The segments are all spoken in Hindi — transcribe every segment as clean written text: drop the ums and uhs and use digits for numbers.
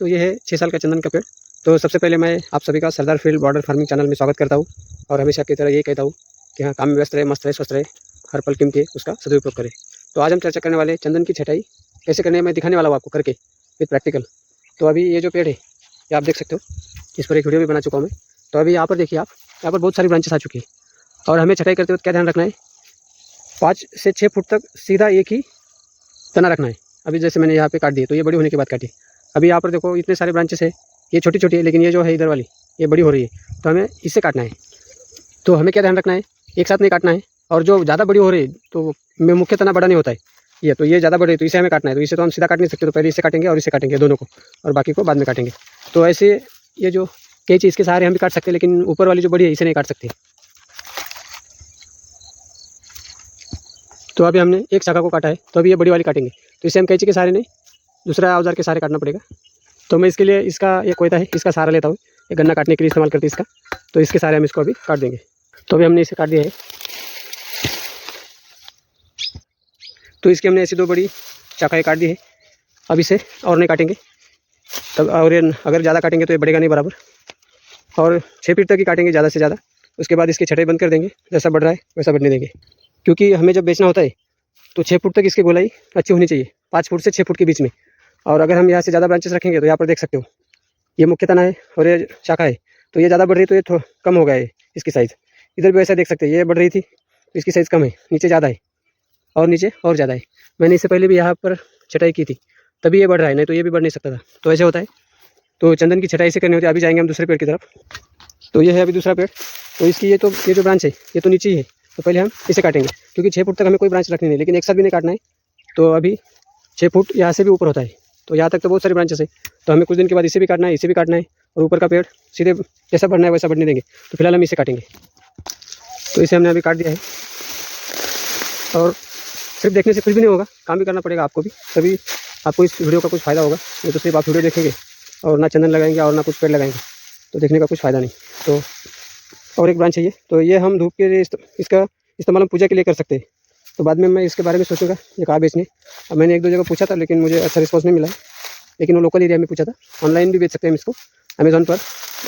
तो ये है 6 साल का चंदन का पेड़। तो सबसे पहले मैं आप सभी का सरदार फील्ड बॉर्डर फार्मिंग चैनल में स्वागत करता हूँ और हमेशा की तरह यही कहता हूँ कि हाँ, काम में व्यस्त रहे, मस्त रहे, स्वस्थ रहे, हर पल कीमती उसका सदुपयोग करें। तो आज हम चर्चा करने वाले चंदन की छटाई कैसे करने मैं दिखाने वाला हूँ आपको करके विद प्रैक्टिकल। तो अभी ये जो पेड़ है ये आप देख सकते हो, इस पर एक वीडियो भी बना चुका हूँ मैं। तो अभी यहाँ पर देखिए आप, यहाँ पर बहुत सारी ब्रांचेस आ चुकी है और हमें छटाई करते वक्त क्या ध्यान रखना है, 5 से 6 फुट तक सीधा एक ही तना रखना है। अभी जैसे मैंने यहाँ पे काट दिए तो ये बड़ी होने के बाद काटी। अभी यहाँ पर देखो इतने सारे ब्रांचेस है, ये छोटी छोटी है, लेकिन ये जो है इधर वाली ये बड़ी हो रही है, तो हमें इससे काटना है। तो हमें क्या ध्यान रखना है, एक साथ नहीं काटना है। और जो ज़्यादा बड़ी हो रही है तो मुख्य तना बड़ा नहीं होता है, ये तो ये ज़्यादा बड़ी है तो इसे हमें काटना है। तो इसे तो हम सीधा काट नहीं सकते, तो पहले इसे काटेंगे और इसे काटेंगे दोनों को, और बाकी को बाद में काटेंगे। तो ऐसे ये जो कैंची इसके सहारे हम भी काट सकते हैं, लेकिन ऊपर वाली जो बड़ी है इसे नहीं काट सकते। तो अभी हमने एक शाखा को काटा है, तो अभी ये बड़ी वाली काटेंगे। तो इसे हम कैंची के सहारे नहीं, दूसरा औजार के सहारे काटना पड़ेगा। तो मैं इसके लिए इसका ये कोयता है, इसका सहारा लेता हूँ। ये गन्ना काटने के लिए इस्तेमाल करते हैं इसका, तो इसके सहारे हम इसको अभी काट देंगे। तो अभी हमने इसे काट दिया है। तो इसकी हमने ऐसी 2 बड़ी शाखाएँ काट दी है। अब इसे और नहीं काटेंगे तब, और अगर ज़्यादा काटेंगे तो ये बढ़ेगा नहीं बराबर, और 6 फीट तक ही काटेंगे ज़्यादा से ज़्यादा। उसके बाद इसकी छटाई बंद कर देंगे, जैसा बढ़ रहा है वैसा बढ़ने देंगे। क्योंकि हमें जब बेचना होता है तो 6 फुट तक इसकी गोलाई अच्छी होनी चाहिए, 5 फुट से 6 फुट के बीच में। और अगर हम यहाँ से ज़्यादा ब्रांचेस रखेंगे तो यहाँ पर देख सकते हो ये मुख्य तना है और ये शाखा है, तो ये ज़्यादा बढ़ रही है तो ये कम हो गया है इसकी साइज़। इधर भी ऐसा देख सकते हैं, ये बढ़ रही थी तो इसकी साइज़ कम है, नीचे ज़्यादा है और नीचे और ज़्यादा है। मैंने इससे पहले भी यहाँ पर छटाई की थी, तभी ये बढ़ रहा है, नहीं तो ये भी बढ़ नहीं सकता था। तो ऐसे होता है। तो चंदन की छटाई से करनी होती है। अभी जाएंगे हम दूसरे पेड़ की तरफ। तो ये है अभी दूसरा पेड़। तो इसकी ये जो ब्रांच है ये तो नीचे ही है, तो पहले हम इसे काटेंगे, क्योंकि 6 फुट तक हमें कोई ब्रांच रखनी नहीं, लेकिन एक साथ भी नहीं काटना है। तो अभी 6 फुट यहाँ से भी ऊपर होता है, तो यहाँ तक तो बहुत सारी ब्रांचेस है। तो हमें कुछ दिन के बाद इसे भी काटना है, इसे भी काटना है, और ऊपर का पेड़ सीधे जैसा बढ़ना है वैसा बढ़ने देंगे। तो फिलहाल हम इसे काटेंगे। तो इसे हमने अभी काट दिया है, और सिर्फ देखने से कुछ भी नहीं होगा, काम भी करना पड़ेगा आपको भी, तभी आपको इस वीडियो का कुछ फ़ायदा होगा। नहीं तो सिर्फ आप वीडियो देखेंगे और ना चंदन लगाएंगे और ना कुछ पेड़ लगाएंगे, तो देखने का कुछ फ़ायदा नहीं। तो और एक ब्रांच चाहिए, तो ये हम धूप के लिए इसका इस्तेमाल हम पूजा के लिए कर सकते हैं। तो बाद में मैं इसके बारे में सोचूंगा ये कहाँ बेचने। अब मैंने 1-2 जगह पूछा था, लेकिन मुझे अच्छा रिस्पॉन्स नहीं मिला है, लेकिन वो लोकल एरिया में पूछा था। ऑनलाइन भी बेच सकते हैं हम इसको, अमेज़ॉन पर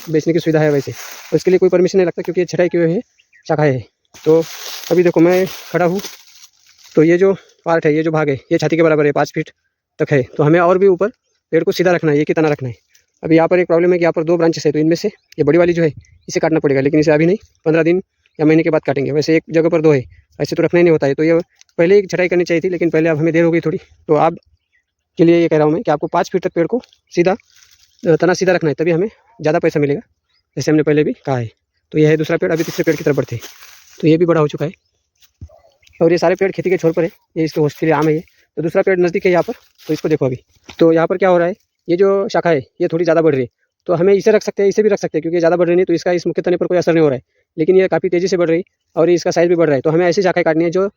बेचने की सुविधा है वैसे, और इसके लिए कोई परमिशन नहीं लगता, क्योंकि ये छटाई की हुई है, शाखाएँ है। तो अभी देखो मैं खड़ा हूँ, तो ये जो पार्ट है, ये जो भाग है, ये छाती के बराबर है, 5 फीट तक है। तो हमें और भी ऊपर पेड़ को सीधा रखना है, ये की तना रखना है। अभी यहाँ पर एक प्रॉब्लम है कि यहाँ पर 2 ब्रांचेस है, तो इनमें से ये बड़ी वाली जो है इसे काटना पड़ेगा, लेकिन इसे अभी नहीं, 15 दिन या महीने के बाद काटेंगे। वैसे एक जगह पर 2 है, ऐसे तो रखना ही नहीं होता है। तो ये पहले ही छटाई करनी चाहिए थी, लेकिन पहले अब हमें देर हो गई थोड़ी। तो आप के लिए ये कह रहा हूँ मैं कि आपको 5 फीट तक पेड़ को सीधा तना सीधा रखना है, तभी हमें ज़्यादा पैसा मिलेगा, जैसे हमने पहले भी कहा है। तो ये है दूसरा पेड़। अभी तीसरे पेड़ की तरफ बढ़ते हैं। तो ये भी बड़ा हो चुका है, और ये सारे पेड़ खेती के छोर पर है, ये इसके होस्ट के लिए आम है ये। तो दूसरा पेड़ नज़दीक है यहाँ पर, तो इसको देखो अभी। तो यहाँ पर क्या हो रहा है, ये जो शाखा है ये थोड़ी ज़्यादा बढ़ रही है, तो हमें इसे रख सकते हैं, इसे भी रख सकते हैं, क्योंकि ज़्यादा बढ़ रही नहीं, तो इसका इस मुख्य तने पर कोई असर नहीं हो रहा है। लेकिन ये काफ़ी तेज़ी से बढ़ रही है और इसका साइज़ भी बढ़ रहा है। तो हमें ऐसी शाखाएँ काटनी है जो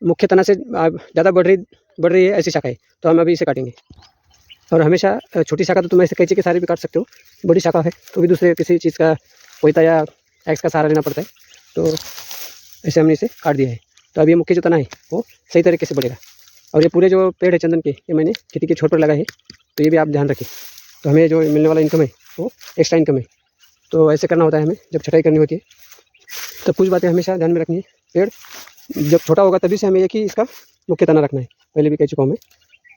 मुख्य तना से ज़्यादा बढ़ रही है, ऐसी शाखाएँ। तो हम अभी इसे काटेंगे। और हमेशा छोटी शाखा तो तुम ऐसे कैंची के सहारे भी काट सकते हो, बड़ी शाखा है तो भी दूसरे किसी चीज़ का कोयता या एक्स का सहारा लेना पड़ता है। तो ऐसे हमने इसे काट दिया है। तो अभी ये मुख्य जो तना है वो सही तरीके से बढ़ेगा। और ये पूरे जो पेड़ है चंदन के, ये मैंने खेती के छोर पर लगाए हैं, तो ये भी आप ध्यान रखें। तो हमें जो मिलने वाला इनकम है वो एक्स्ट्रा इनकम है। तो ऐसे करना होता है हमें जब छटाई करनी होती है। तो कुछ बातें हमेशा ध्यान में रखनी है। पेड़ जब छोटा होगा तभी से हमें एक ही इसका मुख्य तना रखना है, पहले भी कह चुका हूँ मैं।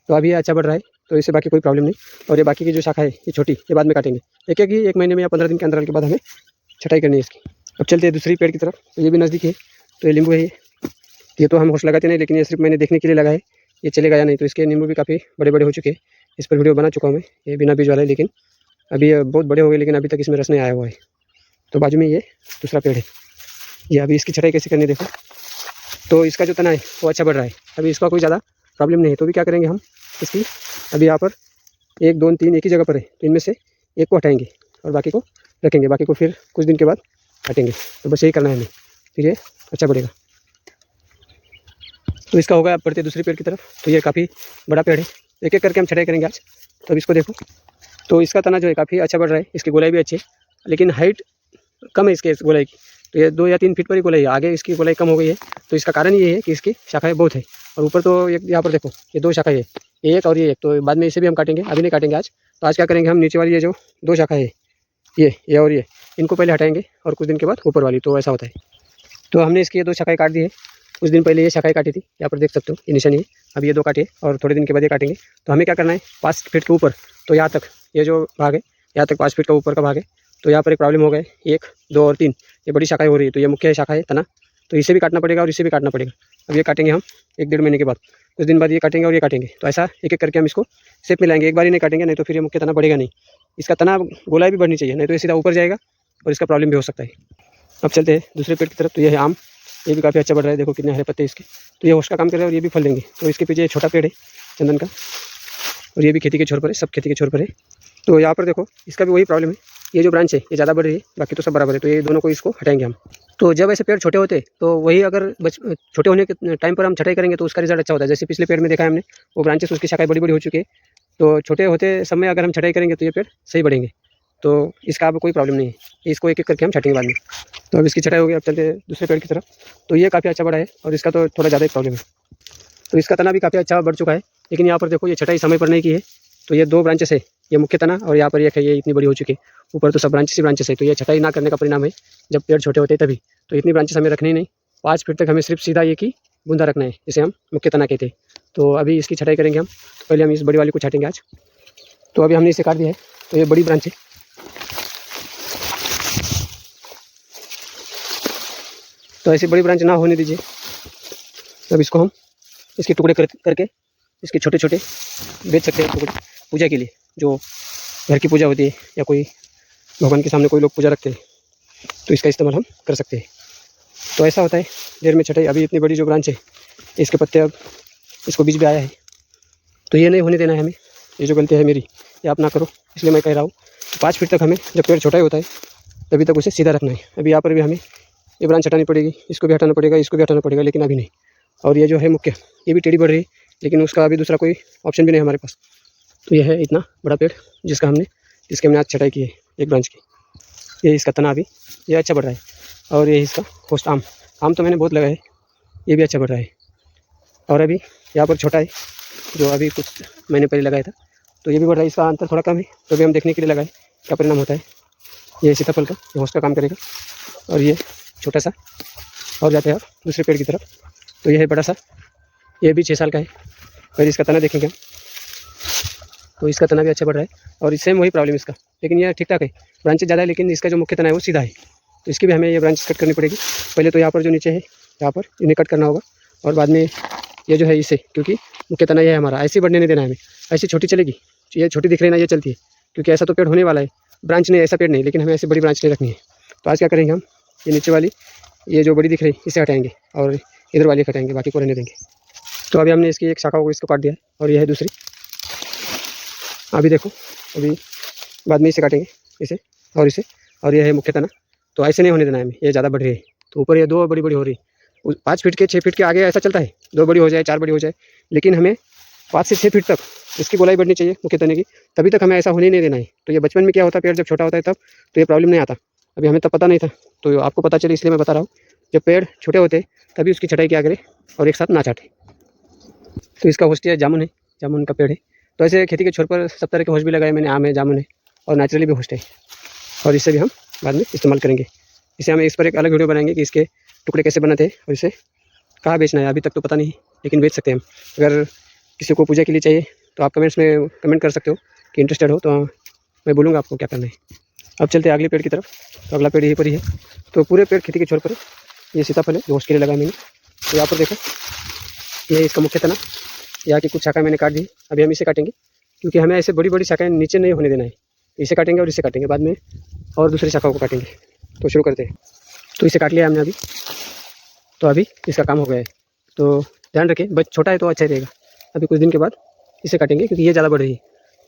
तो अभी ये अच्छा बढ़ रहा है, तो इससे बाकी कोई प्रॉब्लम नहीं। और ये बाकी की जो शाखा है ये छोटी, ये बाद में काटेंगे। एक महीने में या 15 दिन के अंतराल के बाद हमें छटाई करनी है इसकी। अब चलते हैं दूसरी पेड़ की तरफ। तो ये भी नज़दीक है। तो ये नींबू है, ये तो हम होश लगाते नहीं, लेकिन ये सिर्फ मैंने देखने के लिए लगा है ये चलेगा या नहीं। तो इसके नींबू भी काफ़ी बड़े बड़े हो चुके हैं, इस पर वीडियो बना चुका हूँ मैं। ये बिना बीज वाला है, लेकिन अभी ये बहुत बड़े हो गए, लेकिन अभी तक इसमें रस नहीं आया हुआ है। तो बाजू में ये दूसरा पेड़ है, ये अभी इसकी छटाई कैसे करनी देखो। तो इसका जो तना है वो अच्छा बढ़ रहा है, अभी इसका कोई ज़्यादा प्रॉब्लम नहीं है। तो भी क्या करेंगे हम इसकी, अभी यहाँ पर 1, 2, 3 एक ही जगह पर है, तो इनमें से एक को हटाएंगे और बाकी को रखेंगे, बाकी को फिर कुछ दिन के बाद काटेंगे। तो बस यही करना है हमें, फिर ये अच्छा बढ़ेगा। तो इसका होगा। अब बढ़ते दूसरी पेड़ की तरफ। तो ये काफ़ी बड़ा पेड़ है, एक एक करके हम छटाई करेंगे आज। तो अब इसको देखो, तो इसका तना जो है काफ़ी अच्छा बढ़ रहा है, इसकी गोलाई भी अच्छी है, लेकिन हाइट कम है इसके इस गोलाई की। तो ये 2 या 3 फीट पर ही गोलाई है, आगे इसकी गोलाई कम हो गई है। तो इसका कारण ये है कि इसकी शाखाएँ बहुत है, और ऊपर तो एक यहाँ पर देखो ये 2 शाखाएँ है, ये एक और ये एक, तो बाद में इसे भी हम काटेंगे, अभी नहीं काटेंगे आज। तो आज क्या करेंगे हम, नीचे वाली ये जो 2 शाखा है, ये और ये, इनको पहले हटाएंगे और कुछ दिन के बाद ऊपर वाली, तो ऐसा होता है। तो हमने इसकी ये 2 शाखाएँ काट दी है। कुछ दिन पहले ये शाखाएँ काटी थी, यहाँ पर देख सकते हो ये निशानी है। अब ये 2 काटे और थोड़े दिन के बाद ये काटेंगे। तो हमें क्या करना है, 5 फीट के ऊपर, तो यहाँ तक ये जो भाग है, यहाँ तक 5 फीट का ऊपर का भाग है। तो यहाँ पर एक प्रॉब्लम हो गया, 1, 2 और 3 ये बड़ी शाखाएँ हो रही है। तो ये मुख्य शाखा है तना, तो इसे भी काटना पड़ेगा और इसे भी काटना पड़ेगा। अब ये काटेंगे हम 1-1.5 महीने के बाद, कुछ दिन बाद ये काटेंगे और ये काटेंगे। तो ऐसा एक-एक करके हम इसको शेप में लाएंगे, एक बार ही नहीं काटेंगे, नहीं तो फिर ये मुख्य तना बढ़ेगा नहीं। इसका तना गोलाई भी बढ़नी चाहिए, नहीं तो ये सीधा ऊपर जाएगा और इसका प्रॉब्लम भी हो सकता है। अब चलते हैं दूसरे पेड़ की तरफ। तो ये है आम, ये भी काफ़ी अच्छा बढ़ रहा है, देखो कितने हरे पत्ते इसके। तो ये होश का काम कर रहा है और ये भी फल देंगे। तो इसके पीछे छोटा पेड़ है चंदन का, और ये भी खेती के छोर पर है, सब खेती के छोर पर है। तो यहाँ पर देखो इसका भी वही प्रॉब्लम है, ये जो ब्रांच है ये ज़्यादा बढ़ रही है, बाकी तो सब बराबर है। तो ये दोनों को इसको हटाएंगे हम। तो जब ऐसे पेड़ छोटे होते हैं तो वही अगर छोटे होने के टाइम पर हम छटाई करेंगे तो उसका रिजल्ट अच्छा होता है। जैसे पिछले पेड़ में देखा है हमने, वो ब्रांचेस उसकी शाखाएँ बड़ी बड़ी हो चुकी है। तो छोटे होते समय अगर हम छटाई करेंगे तो ये पेड़ सही बढ़ेंगे। तो इसका अब कोई प्रॉब्लम नहीं है, इसको एक-एक करके हम छाटेंगे बाद में। तो अब इसकी छटाई हो गई, अब चलते हैं दूसरे पेड़ की तरफ। तो ये काफ़ी अच्छा बढ़ा है और इसका तो थोड़ा ज़्यादा ही प्रॉब्लम है। तो इसका तना भी काफ़ी अच्छा बढ़ चुका है, लेकिन यहाँ पर देखो ये छटाई समय पर नहीं की है। तो ये 2 ब्रांचेस है, ये मुख्य तना और यहाँ पर एक है, ये इतनी बड़ी हो चुकी है। ऊपर तो सब ब्रांचेस ही ब्रांचेस है। तो ये छटाई ना करने का परिणाम है, जब पेड़ छोटे होते हैं तभी। तो इतनी ब्रांचेस हमें रखनी ही नहीं, 5 फीट तक हमें सिर्फ सीधा एक ही बूंदा रखना है, जिसे हम मुख्य तना कहते हैं। तो अभी इसकी छटाई करेंगे हम। तो पहले हम इस बड़ी वाली को छाटेंगे आज। तो अभी हमने इसे काट दिया है, तो ये बड़ी ब्रांच है। तो ऐसी बड़ी ब्रांच ना होने दीजिए। अब इसको हम इसके टुकड़े करके इसके छोटे छोटे बेच सकते हैं टुकड़े, पूजा के लिए, जो घर की पूजा होती है या कोई भगवान के सामने कोई लोग पूजा रखते हैं, तो इसका इस्तेमाल हम कर सकते हैं। तो ऐसा होता है देर में छटाई। अभी इतनी बड़ी जो ब्रांच है, इसके पत्ते अब इसको बीज भी आया है, तो ये नहीं होने देना है हमें। ये जो गलती है मेरी, ये आप ना करो, इसलिए मैं कह रहा हूँ। 5 फीट तक हमें, जब पेड़ छोटा ही होता है तभी तक उसे सीधा रखना है। अभी यहाँ पर भी हमें ये ब्रांच हटानी पड़ेगी, इसको भी हटाना पड़ेगा, इसको भी हटाना पड़ेगा, लेकिन अभी नहीं। और ये जो है मुख्य, ये भी टेढ़ी बढ़ रही है, लेकिन उसका अभी दूसरा कोई ऑप्शन भी नहीं है हमारे पास। तो ये है इतना बड़ा पेड़ जिसके हमने आज छटाई की है, एक ब्रांच की। ये इसका तना अभी ये अच्छा बढ़ रहा है, और ये इसका होस्ट आम तो मैंने बहुत लगाया है, ये भी अच्छा बढ़ रहा है। और अभी यहाँ पर छोटा है, जो अभी कुछ महीने पहले लगाया था, तो ये भी बढ़ रहा है। इसका अंतर थोड़ा कम है, तो भी हम देखने के लिए लगाए क्या परिणाम होता है। ये सीताफल का ये होस्ट का काम करेगा, और ये छोटा सा। और जाते हैं आप दूसरे पेड़ की तरफ। तो ये है बड़ा सा, ये भी 6 साल का है। फिर इसका तना देखेंगे हम, तो इसका तना भी अच्छा बढ़ रहा है, और सेम वही प्रॉब्लम इसका, लेकिन ये ठीक ठाक है, ब्रांचेज ज़्यादा है, लेकिन इसका जो मुख्य तना है वो सीधा है। तो इसकी भी हमें ये ब्रांच कट करनी पड़ेगी। पहले तो यहाँ पर जो नीचे है, यहाँ पर इन्हें कट करना होगा, और बाद में ये जो है इसे, क्योंकि मुख्य तना ये है हमारा, ऐसे ही बढ़ने नहीं देना है हमें। ऐसी छोटी चलेगी, ये छोटी दिख रही ना, ये चलती है, क्योंकि ऐसा तो पेड़ होने वाला है, ब्रांच नहीं, ऐसा पेड़ नहीं, लेकिन हमें ऐसी बड़ी ब्रांच नहीं रखनी है। तो आज क्या करेंगे हम, ये नीचे वाली ये जो बड़ी दिख रही है इसे हटाएंगे, और इधर वाली हटाएंगे, बाकी को रहने देंगे। तो अभी हमने इसकी एक शाखा को इसको काट दिया है, और यह है दूसरी। अभी देखो, अभी बाद में इसे काटेंगे, इसे और इसे, और यह है मुख्य तना। तो ऐसे नहीं होने देना है हमें, ये ज़्यादा बढ़ रही है। तो ऊपर ये 2 बड़ी बड़ी हो रही है, 5 फीट के 6 फीट के आगे ऐसा चलता है, 2 बड़ी हो जाए 4 बड़ी हो जाए, लेकिन हमें 5 से 6 फीट तक इसकी गोलाई बढ़नी चाहिए मुख्य तने की, तभी तक हमें ऐसा होने नहीं देना है। तो ये बचपन में क्या होता है, पेड़ जब छोटा होता है तब तो ये प्रॉब्लम नहीं आता, अभी हमें तब पता नहीं था, तो आपको पता चले इसलिए मैं बता रहा हूँ। जब पेड़ छोटे होते तभी उसकी छटाई किया करें, और एक साथ ना छाटें। तो इसका होस्ट है जामुन का पेड़ है। तो ऐसे खेती के छोर पर सब तरह के होस्ट भी लगाए मैंने, आम है, जामुन है, और नेचुरली भी होस्ट है, और इससे भी हम बाद में इस्तेमाल करेंगे। इसे हम इस पर एक अलग वीडियो बनाएंगे कि इसके टुकड़े कैसे बनाते हैं और इसे कहाँ बेचना है, अभी तक तो पता नहीं, लेकिन बेच सकते हैं हम। अगर किसी को पूजा के लिए चाहिए तो आप कमेंट्स में कमेंट कर सकते हो कि इंटरेस्टेड हो, तो मैं बोलूँगा आपको क्या करना है। अब चलते हैं अगले पेड़ की तरफ। तो अगला पेड़ यहीं पर ही है। तो पूरे पेड़ खेती के छोर पर ये सीताफल है, होस्ट के लिए लगाया मैंने। तो यहाँ पर देखो, ये इसका मुख्य तना, यहाँ की कुछ शाखाएं मैंने काट दी। अभी हम इसे काटेंगे, क्योंकि हमें ऐसे बड़ी बड़ी शाखाएं नीचे नहीं होने देना है। इसे काटेंगे और इसे काटेंगे, बाद में और दूसरी शाखाओं को काटेंगे। तो शुरू करते हैं। तो इसे काट लिया हमने अभी, तो अभी इसका काम हो गया है। तो ध्यान रखें, बस छोटा है तो अच्छा ही रहेगा। अभी कुछ दिन के बाद इसे काटेंगे, क्योंकि ये ज़्यादा बढ़ रही है।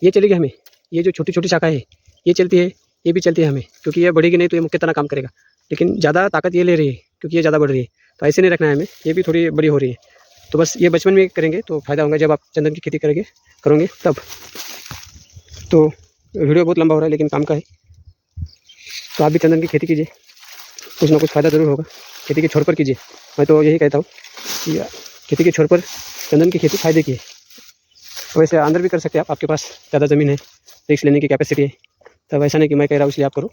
ये चलेगी हमें, ये जो छोटी छोटी शाखा है ये चलती है, ये भी चलती है हमें, क्योंकि ये बढ़ेगी नहीं तो ये मुख्य तना काम करेगा, लेकिन ज़्यादा ताकत ये ले रही है क्योंकि ये ज़्यादा बढ़ रही है। तो ऐसे नहीं रखना है हमें, ये भी थोड़ी बड़ी हो रही है। तो बस ये बचपन में करेंगे तो फ़ायदा होगा, जब आप चंदन की खेती करोगे तब। तो वीडियो बहुत लंबा हो रहा है, लेकिन काम का है। तो आप भी चंदन की खेती कीजिए, कुछ ना कुछ फ़ायदा ज़रूर होगा। खेती के छोर पर कीजिए, मैं तो यही कहता हूँ कि खेती के छोर पर चंदन की खेती फ़ायदे की है। वैसे अंदर भी कर सकते हैं आप, आपके पास ज़्यादा ज़मीन है, रिस्क लेने की कैपेसिटी है, तब ऐसा नहीं कि मैं कह रहा हूँ इसलिए आप करो।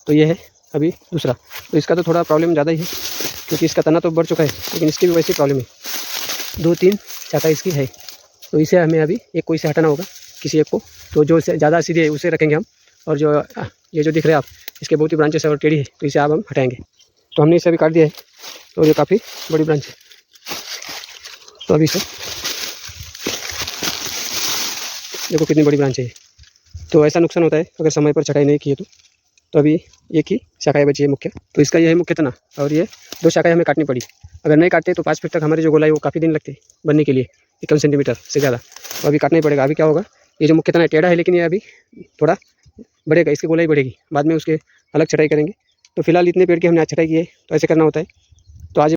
तो ये है अभी दूसरा। तो इसका तो थोड़ा प्रॉब्लम ज़्यादा ही है क्योंकि इसका तना तो बढ़ चुका है, लेकिन इसकी भी वैसी प्रॉब्लम है, 2-3 शाखा इसकी है। तो इसे हमें अभी एक कोई से हटाना होगा, किसी एक को। तो जो ज़्यादा सीधे है उसे रखेंगे हम, और जो ये जो दिख रहे हैं आप, इसके बहुत ही ब्रांचेस है और टेढ़ी है, तो इसे आप हम हटाएंगे। तो हमने इसे अभी काट दिया है, तो ये काफ़ी बड़ी ब्रांच है। तो अभी इसे देखो कितनी बड़ी ब्रांच है। तो ऐसा नुकसान होता है अगर समय पर छटाई नहीं की है तो अभी एक ही शाखाएँ बची है मुख्य, तो इसका ये है मुख्य तना, और ये 2 शाखाएँ हमें काटनी पड़ी। अगर नहीं काटते तो 5 फीट तक हमारी जो गोलाई वो काफ़ी दिन लगती बनने के लिए, 51 सेंटीमीटर से ज़्यादा, तो अभी काटना ही पड़ेगा। अभी क्या होगा, ये जो मुख्य तना टेढ़ा है, लेकिन ये अभी थोड़ा बढ़ेगा, इसकी गोलाई बढ़ेगी, बाद में उसके अलग छटाई करेंगे। तो फिलहाल इतने पेड़ की हमने आज छटाई की है, तो ऐसे करना होता है।